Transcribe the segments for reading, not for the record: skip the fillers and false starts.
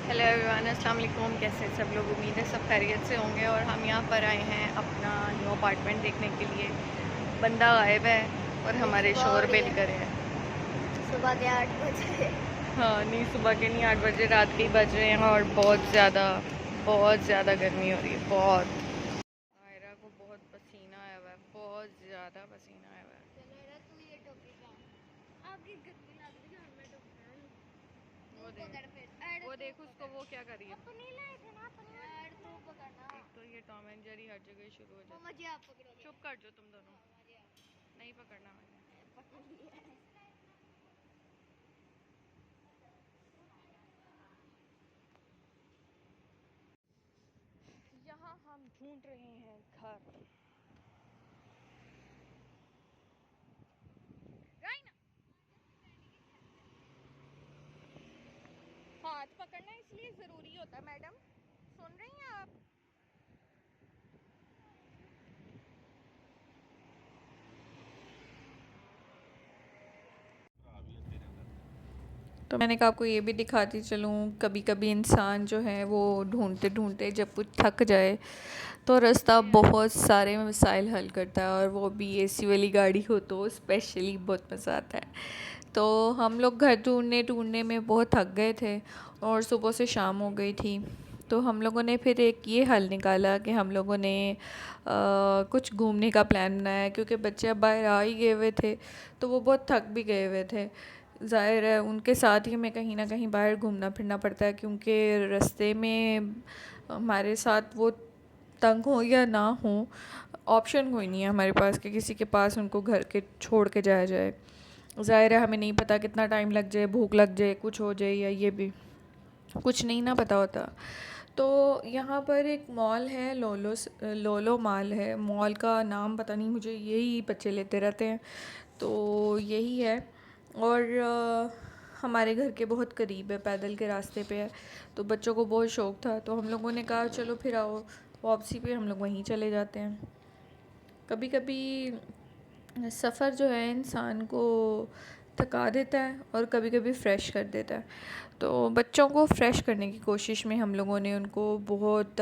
Hello everyone, अस्सलाम वालेकुम। कैसे सब लोग? उम्मीद है सब खैरियत से होंगे। और हम यहाँ पर आए हैं अपना न्यू अपार्टमेंट देखने के लिए। बंदा गायब है और हमारे सुबह हो शोर रही बेल है। करे हैं। सुबह के 8 बजे। हाँ, नहीं सुबह के नहीं, 8 बजे रात के ही बज रहे हैं। और बहुत ज़्यादा गर्मी हो रही है, बहुत। आयरा को बहुत पसीना आया हुआ है, बहुत ज़्यादा पसीना आया हुआ है। तू ये टोपी पहन। आपकी गर्मी लग रही है, मैं टोपी पहन। वो तू देख पकड़ फिर। वो तू देख उसको, पकड़। वो क्या कर रही है। अपनी लाए थे ना अपनी। यार तू पकड़ना। एक तो ये टॉम एंड जेरी हर जगह शुरू हो मम्मा जाता जी है। आप पकड़ोगे। चुप कर जो तुम दोनों। मम्मा जी आप नहीं पकड़ना मैंने। पकड़ लिए। यहाँ हम ढूंढ रहे हैं घर। राइना, हाथ पकड़ना इसलिए ज़रूरी होता है मैडम। सुन रही हैं आप? तो मैंने कहा आपको ये भी दिखाती चलूँ। कभी कभी इंसान जो है वो ढूंढते ढूंढते जब कुछ थक जाए तो रास्ता बहुत सारे मसाइल हल करता है, और वो भी एसी वाली गाड़ी हो तो स्पेशली बहुत मज़ा आता है। तो हम लोग घर ढूंढने ढूंढने में बहुत थक गए थे और सुबह से शाम हो गई थी। तो हम लोगों ने फिर एक ये हल निकाला कि हम लोगों ने कुछ घूमने का प्लान बनाया, क्योंकि बच्चे अब बाहर आ ही गए हुए थे तो वो बहुत थक भी गए हुए थे। ज़ाहिर है उनके साथ ही हमें कहीं ना कहीं बाहर घूमना फिरना पड़ता है, क्योंकि रास्ते में हमारे साथ वो तंग हो या ना हो, ऑप्शन कोई नहीं है हमारे पास कि किसी के पास उनको घर के छोड़ के जाया जाए। ज़ाहिर है हमें नहीं पता कितना टाइम लग जाए, भूख लग जाए, कुछ हो जाए, या ये भी कुछ नहीं ना पता होता। तो यहाँ पर एक मॉल है, लोलो मॉल है। मॉल का नाम पता नहीं मुझे, यही बच्चे लेते रहते हैं, तो यही है। और हमारे घर के बहुत करीब है, पैदल के रास्ते पे है। तो बच्चों को बहुत शौक़ था तो हम लोगों ने कहा चलो फिर आओ, वापसी पे हम लोग वहीं चले जाते हैं। कभी कभी सफ़र जो है इंसान को थका देता है और कभी कभी फ़्रेश कर देता है। तो बच्चों को फ़्रेश करने की कोशिश में हम लोगों ने उनको बहुत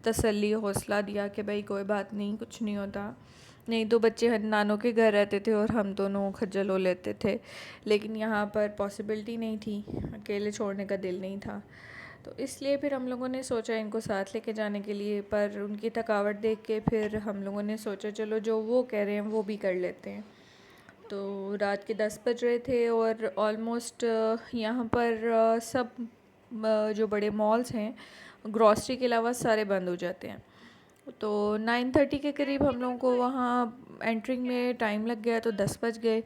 तसल्ली हौसला दिया कि भाई कोई बात नहीं, कुछ नहीं होता। नहीं तो बच्चे नानों के घर रहते थे और हम दोनों खज्जल हो लेते थे, लेकिन यहाँ पर पॉसिबिलिटी नहीं थी, अकेले छोड़ने का दिल नहीं था। तो इसलिए फिर हम लोगों ने सोचा इनको साथ लेके जाने के लिए, पर उनकी थकावट देख के फिर हम लोगों ने सोचा चलो जो वो कह रहे हैं वो भी कर लेते हैं। तो रात के 10 बज रहे थे और ऑलमोस्ट यहाँ पर सब जो बड़े मॉल्स हैं ग्रॉसरी के अलावा सारे बंद हो जाते हैं। तो 9:30 के करीब हम लोगों को वहाँ एंट्रिंग में टाइम लग गया, तो 10 बज गए।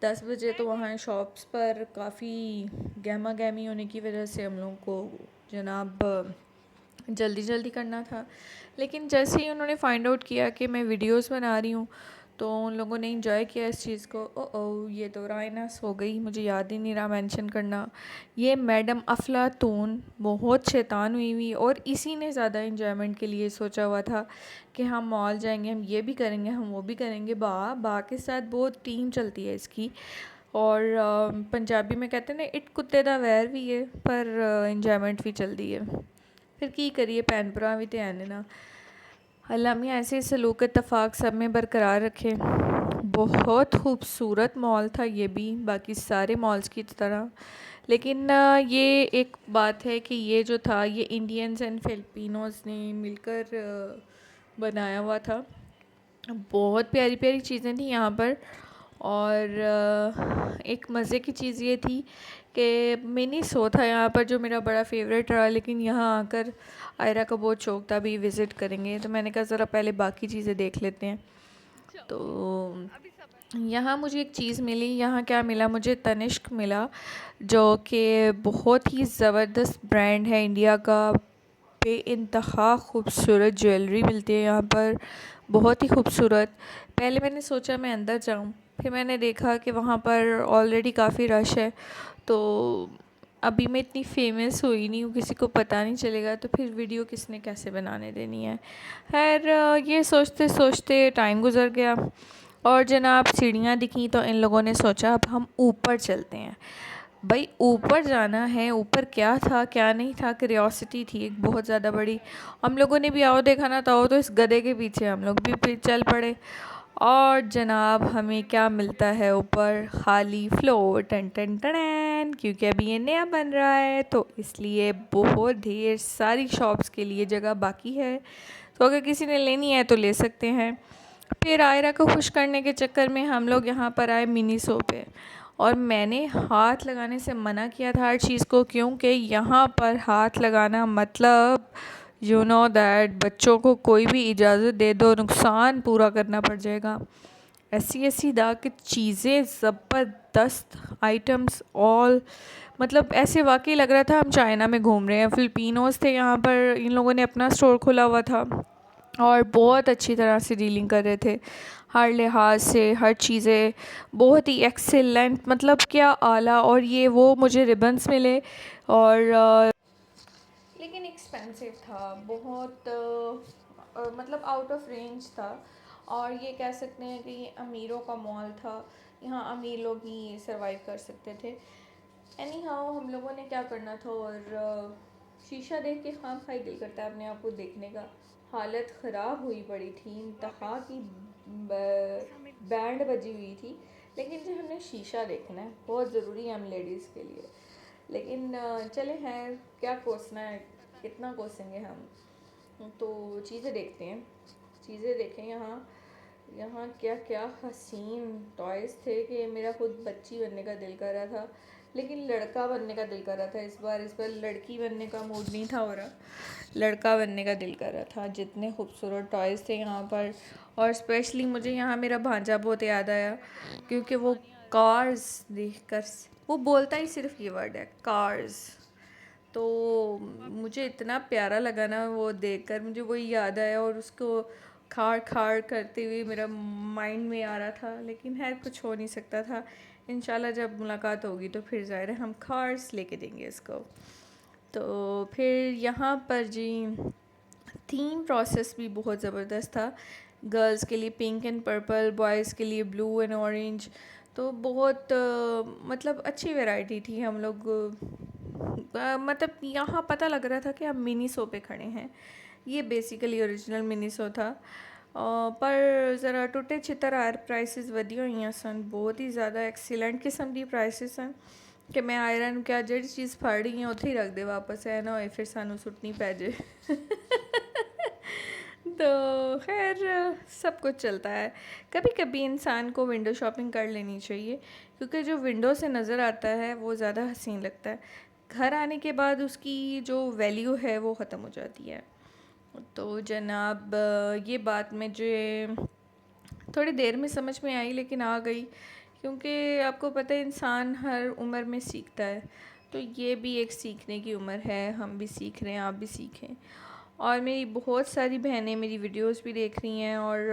10 बजे तो वहाँ शॉप्स पर काफ़ी गहमा गहमी होने की वजह से हम लोगों को जनाब जल्दी जल्दी करना था। लेकिन जैसे ही उन्होंने फ़ाइंड आउट किया कि मैं वीडियोस बना रही हूँ तो उन लोगों ने इंजॉय किया इस चीज़ को। ओ ये तो रायनास हो गई, मुझे याद ही नहीं रहा मेंशन करना। ये मैडम अफलातून बहुत शैतान हुई और इसी ने ज़्यादा इंजॉयमेंट के लिए सोचा हुआ था कि हम मॉल जाएंगे, हम ये भी करेंगे, हम वो भी करेंगे। बा के साथ बहुत टीम चलती है इसकी। और पंजाबी में कहते हैं ना, इट कुत्ते दा वैर भी है पर इंजॉयमेंट भी चलती है। फिर की करिए, भैन भरा भी तो है ना। अल्लाह मियाँ ऐसे सलूक इत्तफाक सब में बरकरार रखे। बहुत खूबसूरत मॉल था ये भी, बाकी सारे मॉल्स की तरह। लेकिन ये एक बात है कि ये जो था ये इंडियंस एंड फिलिपिनोज़ ने मिलकर बनाया हुआ था। बहुत प्यारी प्यारी चीज़ें थी यहाँ पर। और एक मज़े की चीज़ ये थी कि मिनी सो था यहाँ पर जो मेरा बड़ा फेवरेट रहा, लेकिन यहाँ आकर आयरा का बहुत शौक था भी विज़िट करेंगे, तो मैंने कहा ज़रा पहले बाकी चीज़ें देख लेते हैं। तो यहाँ मुझे एक चीज़ मिली। यहाँ क्या मिला मुझे, तनिष्क मिला, जो कि बहुत ही ज़बरदस्त ब्रांड है इंडिया का। बेइंतहा खूबसूरत ज्वेलरी मिलती है यहाँ पर, बहुत ही खूबसूरत। पहले मैंने सोचा मैं अंदर जाऊँ, फिर मैंने देखा कि वहाँ पर ऑलरेडी काफ़ी रश है, तो अभी मैं इतनी फेमस हुई नहीं हूँ, किसी को पता नहीं चलेगा, तो फिर वीडियो किसने कैसे बनाने देनी है। खैर ये सोचते सोचते टाइम गुज़र गया और जनाब सीढ़ियाँ दिखी तो इन लोगों ने सोचा अब हम ऊपर चलते हैं। भाई ऊपर जाना है, ऊपर क्या था क्या नहीं था, क्यूरियोसिटी थी एक बहुत ज़्यादा बड़ी। हम लोगों ने भी आओ देखा ना तो इस गधे के पीछे हम लोग भी फिर चल पड़े। और जनाब हमें क्या मिलता है ऊपर, खाली फ्लोर, टन टन टन, क्योंकि अभी ये नया बन रहा है तो इसलिए बहुत ढेर सारी शॉप्स के लिए जगह बाकी है। तो अगर किसी ने लेनी है तो ले सकते हैं। फिर आयरा को खुश करने के चक्कर में हम लोग यहाँ पर आए मिनीसो पे, और मैंने हाथ लगाने से मना किया था हर चीज़ को, क्योंकि यहाँ पर हाथ लगाना मतलब यू नो दैट बच्चों को कोई भी इजाज़त दे दो नुकसान पूरा करना पड़ जाएगा। ऐसी ऐसी दाग की चीज़ें, ज़बरदस्त आइटम्स, ऑल मतलब ऐसे वाकई लग रहा था हम चाइना में घूम रहे हैं। फिलिपिनोज़ थे यहाँ पर, इन लोगों ने अपना स्टोर खोला हुआ था और बहुत अच्छी तरह से डीलिंग कर रहे थे, हर लिहाज से हर चीज़ें बहुत ही एक्सेलेंट, मतलब क्या आला। और ये वो मुझे रिबन्स मिले और लेकिन एक्सपेंसिव था बहुत, मतलब आउट ऑफ रेंज था। और ये कह सकते हैं कि ये अमीरों का मॉल था, यहाँ अमीर लोग ही सरवाइव कर सकते थे। एनी हाउ हम लोगों ने क्या करना था, और शीशा देख के खाम खाई दिल करता है अपने आप को देखने का। हालत ख़राब हुई पड़ी थी, इंतहा की बैंड बजी हुई थी। लेकिन जो हमने शीशा देखना है बहुत ज़रूरी है हम लेडीज़ के लिए। लेकिन चले हैं, क्या कोसना है, कितना कोसेंगे हम। तो चीज़ें देखते हैं, चीज़ें देखें। यहाँ यहाँ क्या क्या हसीन टॉयज़ थे कि मेरा खुद बच्ची बनने का दिल कर रहा था, लेकिन लड़का बनने का दिल कर रहा था इस बार लड़की बनने का मूड नहीं था हो रहा, लड़का बनने का दिल कर रहा था। जितने खूबसूरत टॉयज़ थे यहाँ पर, और स्पेशली मुझे यहाँ मेरा भांजा बहुत याद आया, क्योंकि वो कार्स देखकर, वो बोलता ही सिर्फ ये वर्ड है कार्स, तो मुझे इतना प्यारा लगा ना वो देखकर, मुझे वही याद आया और उसको खाड़ खाड़ करते हुए मेरा माइंड में आ रहा था। लेकिन है कुछ हो नहीं सकता था। इंशाल्लाह जब मुलाकात होगी तो फिर ज़ाहिर है हम कार्स लेके देंगे इसको। तो फिर यहाँ पर जी थीम प्रोसेस भी बहुत ज़बरदस्त था। गर्ल्स के लिए पिंक एंड पर्पल, बॉयज़ के लिए ब्लू एंड ऑरेंज। तो बहुत मतलब अच्छी वैरायटी थी। हम लोग मतलब यहाँ पता लग रहा था कि हम मिनीसो पे खड़े हैं। ये बेसिकली ओरिजिनल मिनीसो था, पर ज़रा टुटे छितर प्राइसिस वधिया हुई सन, बहुत ही ज़्यादा एक्सीलेंट किस्म की प्राइसिस हैं कि मैं आयरन क्या जी चीज़ फड़ रही है उत्थे ही रख दे वापस, है ना होए फिर सानू सुटनी पै जाए। तो खैर सब कुछ चलता है। कभी कभी इंसान को विंडो शॉपिंग कर लेनी चाहिए, क्योंकि जो विंडो से नज़र आता है वो ज़्यादा हसीन लगता है। घर आने के बाद उसकी जो वैल्यू है वो ख़त्म हो जाती है। तो जनाब ये बात मुझे थोड़ी देर में समझ में आई, लेकिन आ गई, क्योंकि आपको पता है इंसान हर उम्र में सीखता है। तो ये भी एक सीखने की उम्र है, हम भी सीख रहे हैं, आप भी सीखें। और मेरी बहुत सारी बहनें मेरी वीडियोस भी देख रही हैं और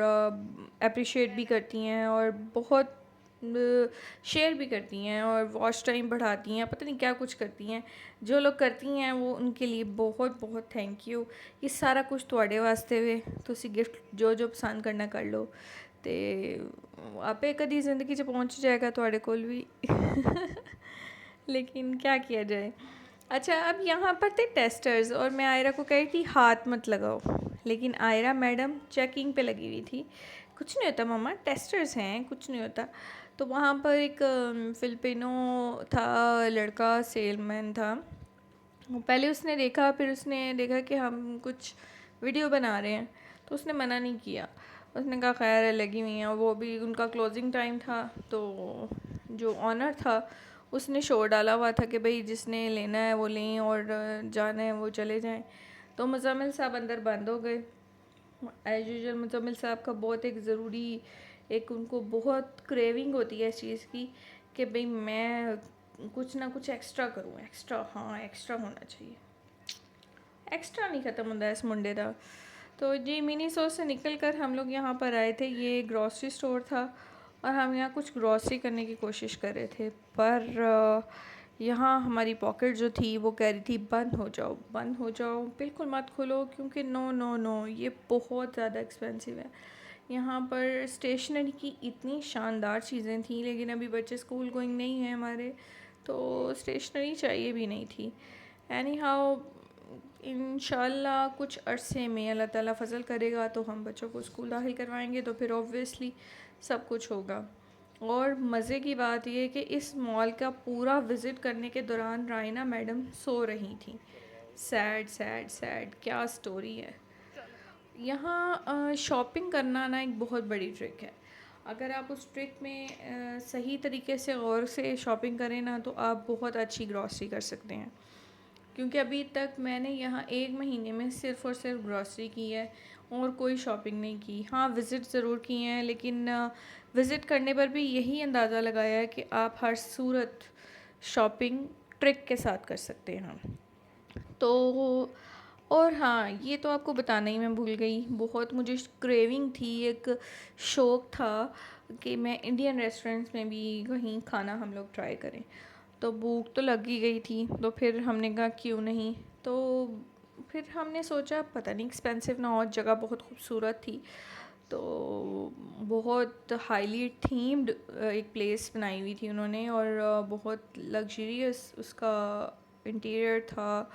अप्रिशिएट भी करती हैं और बहुत शेयर भी करती हैं और वॉच टाइम बढ़ाती हैं, पता नहीं क्या कुछ करती हैं। जो लोग करती हैं वो उनके लिए बहुत बहुत थैंक यू। ये सारा कुछ ਤੁਹਾਡੇ वास्ते वे, तुसी गिफ्ट जो जो पसंद करना कर लो, तो आपे कभी ज़िंदगी च पहुँच जाएगा ਤੁਹਾਡੇ कोल भी। लेकिन क्या किया जाए। अच्छा अब यहाँ पर थे टेस्टर्स, और मैं आयरा को कह रही थी हाथ मत लगाओ, लेकिन आयरा मैडम चेकिंग पे लगी हुई थी। कुछ नहीं होता मम्मा, टेस्टर्स हैं, कुछ नहीं होता। तो वहाँ पर एक फिलिपिनो था लड़का, सेलमैन था। पहले उसने देखा, फिर उसने देखा कि हम कुछ वीडियो बना रहे हैं, तो उसने मना नहीं किया। उसने कहा खैर है लगी हुई हैं, और वो भी उनका क्लोजिंग टाइम था, तो जो ऑनर था उसने शो डाला हुआ था कि भाई जिसने लेना है वो लें और जाना है वो चले जाएं। तो मुज़म्मिल साहब अंदर बंद हो गए। एज यूजुअल मुज़म्मिल साहब का बहुत एक ज़रूरी, एक उनको बहुत क्रेविंग होती है इस चीज़ की कि भाई मैं कुछ ना कुछ एक्स्ट्रा करूँ, एक्स्ट्रा, हाँ एक्स्ट्रा होना चाहिए। एक्स्ट्रा नहीं ख़त्म होता इस मुंडे का। तो जी मिनी सो से निकल कर हम लोग यहाँ पर आए थे। ये ग्रॉसरी स्टोर था और हम यहाँ कुछ ग्रॉसरी करने की कोशिश कर रहे थे, पर यहाँ हमारी पॉकेट जो थी वो कह रही थी बंद हो जाओ, बंद हो जाओ, बिल्कुल मत खोलो, क्योंकि नो नो नो ये बहुत ज़्यादा एक्सपेंसिव है। यहाँ पर स्टेशनरी की इतनी शानदार चीज़ें थी, लेकिन अभी बच्चे स्कूल गोइंग नहीं हैं हमारे, तो स्टेशनरी चाहिए भी नहीं थी। एनी हाउ इंशाल्लाह कुछ अरसे में अल्लाह ताला फ़ज़ल करेगा तो हम बच्चों को स्कूल दाखिल करवाएंगे, तो फिर ऑब्वियसली सब कुछ होगा। और मज़े की बात ये है कि इस मॉल का पूरा विज़िट करने के दौरान रायना मैडम सो रही थी। सैड सैड सैड, क्या स्टोरी है। यहाँ शॉपिंग करना ना एक बहुत बड़ी ट्रिक है। अगर आप उस ट्रिक में सही तरीके से गौर से शॉपिंग करें ना, तो आप बहुत अच्छी ग्रॉसरी कर सकते हैं। क्योंकि अभी तक मैंने यहाँ 1 महीने में सिर्फ़ और सिर्फ ग्रॉसरी की है और कोई शॉपिंग नहीं की। हाँ, विज़िट ज़रूर किए हैं, लेकिन विज़िट करने पर भी यही अंदाज़ा लगाया है कि आप हर सूरत शॉपिंग ट्रिक के साथ कर सकते हैं। तो और हाँ, ये तो आपको बताना ही मैं भूल गई, बहुत मुझे क्रेविंग थी, एक शौक़ था कि मैं इंडियन रेस्टोरेंट्स में भी कहीं खाना हम लोग ट्राई करें। तो भूख तो लग ही गई थी, तो फिर हमने कहा क्यों नहीं। तो फिर हमने सोचा पता नहीं एक्सपेंसिव ना हो, जगह बहुत खूबसूरत थी, तो बहुत हाईली थीम्ड एक प्लेस बनाई हुई थी उन्होंने, और बहुत लग्जरियस उसका इंटीरियर था,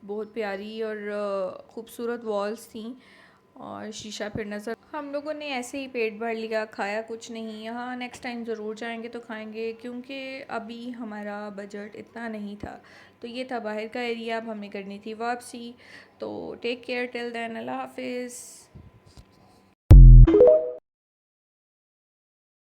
बहुत प्यारी और ख़ूबसूरत वॉल्स थी और शीशा फिर नज़र। हम लोगों ने ऐसे ही पेट भर लिया, खाया कुछ नहीं। यहाँ नेक्स्ट टाइम ज़रूर जाएंगे तो खाएंगे, क्योंकि अभी हमारा बजट इतना नहीं था। तो ये था बाहर का एरिया, अब हमें करनी थी वापसी। तो टेक केयर टिल देन, अल्लाह हाफिज़।